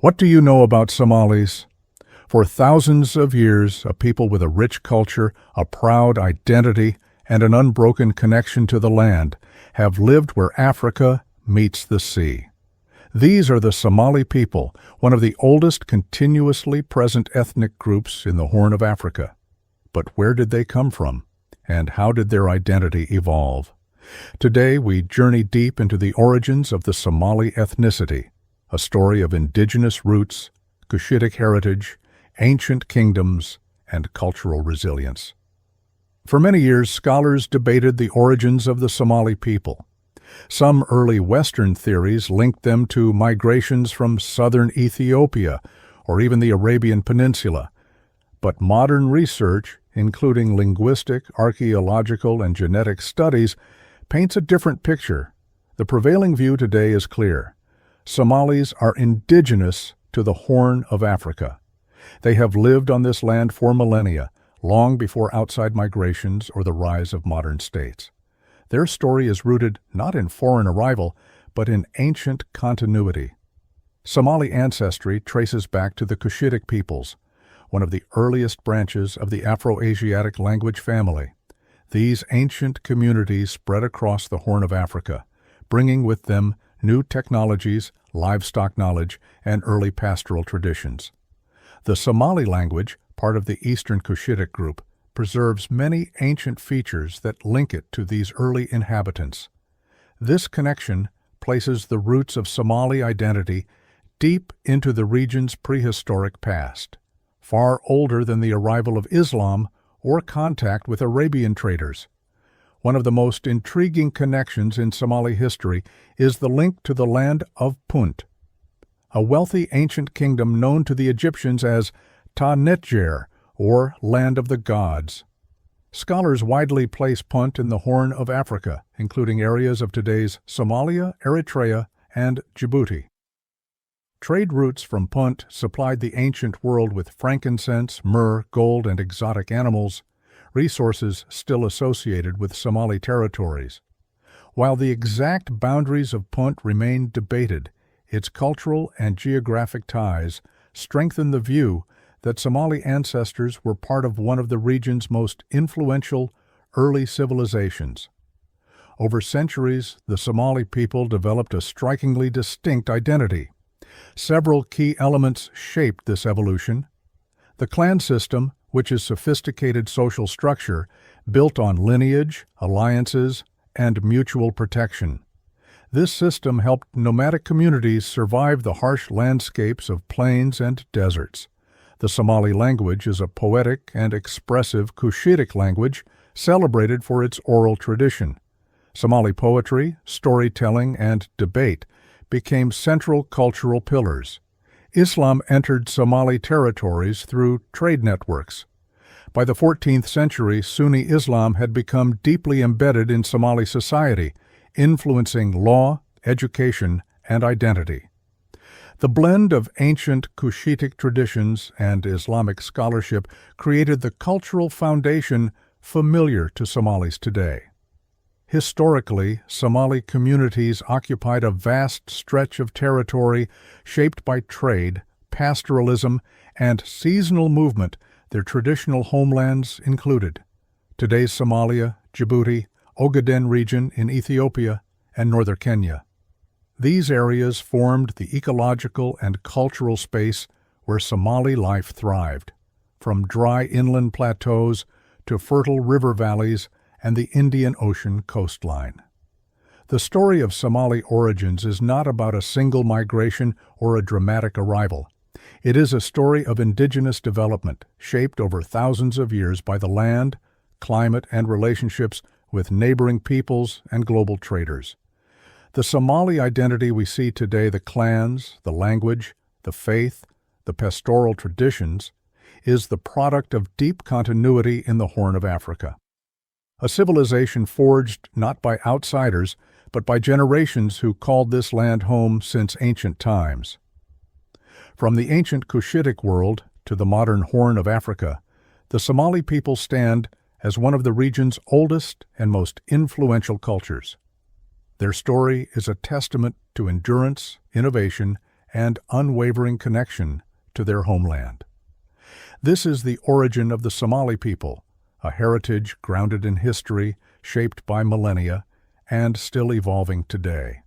What do you know about Somalis? For thousands of years, a people with a rich culture, a proud identity, and an unbroken connection to the land have lived where Africa meets the sea. These are the Somali people, one of the oldest continuously present ethnic groups in the Horn of Africa. But where did they come from? And how did their identity evolve? Today, we journey deep into the origins of the Somali ethnicity, a story of indigenous roots, Cushitic heritage, ancient kingdoms, and cultural resilience. For many years, scholars debated the origins of the Somali people. Some early Western theories linked them to migrations from southern Ethiopia or even the Arabian Peninsula. But modern research, including linguistic, archaeological, and genetic studies, paints a different picture. The prevailing view today is clear. Somalis are indigenous to the Horn of Africa. They have lived on this land for millennia, long before outside migrations or the rise of modern states. Their story is rooted not in foreign arrival, but in ancient continuity. Somali ancestry traces back to the Cushitic peoples, one of the earliest branches of the Afro-Asiatic language family. These ancient communities spread across the Horn of Africa, bringing with them new technologies, livestock knowledge, and early pastoral traditions. The Somali language, part of the Eastern Cushitic group, preserves many ancient features that link it to these early inhabitants. This connection places the roots of Somali identity deep into the region's prehistoric past, far older than the arrival of Islam or contact with Arabian traders. One of the most intriguing connections in Somali history is the link to the land of Punt, a wealthy ancient kingdom known to the Egyptians as Ta Netjer, or Land of the Gods. Scholars widely place Punt in the Horn of Africa, including areas of today's Somalia, Eritrea, and Djibouti. Trade routes from Punt supplied the ancient world with frankincense, myrrh, gold, and exotic animals, resources still associated with Somali territories. While the exact boundaries of Punt remain debated, its cultural and geographic ties strengthen the view that Somali ancestors were part of one of the region's most influential early civilizations. Over centuries, the Somali people developed a strikingly distinct identity. Several key elements shaped this evolution. The clan system, which is sophisticated social structure built on lineage, alliances, and mutual protection. This system helped nomadic communities survive the harsh landscapes of plains and deserts. The Somali language is a poetic and expressive Cushitic language celebrated for its oral tradition. Somali poetry, storytelling, and debate became central cultural pillars. Islam entered Somali territories through trade networks. By the 14th century, Sunni Islam had become deeply embedded in Somali society, influencing law, education, and identity. The blend of ancient Cushitic traditions and Islamic scholarship created the cultural foundation familiar to Somalis today. Historically, Somali communities occupied a vast stretch of territory shaped by trade, pastoralism, and seasonal movement, their traditional homelands included. Today's Somalia, Djibouti, Ogaden region in Ethiopia, and northern Kenya. These areas formed the ecological and cultural space where Somali life thrived, from dry inland plateaus to fertile river valleys and the Indian Ocean coastline. The story of Somali origins is not about a single migration or a dramatic arrival. It is a story of indigenous development, shaped over thousands of years by the land, climate, and relationships with neighboring peoples and global traders. The Somali identity we see today, the clans, the language, the faith, the pastoral traditions, is the product of deep continuity in the Horn of Africa. A civilization forged not by outsiders, but by generations who called this land home since ancient times. From the ancient Cushitic world to the modern Horn of Africa, the Somali people stand as one of the region's oldest and most influential cultures. Their story is a testament to endurance, innovation, and unwavering connection to their homeland. This is the origin of the Somali people, a heritage grounded in history, shaped by millennia, and still evolving today.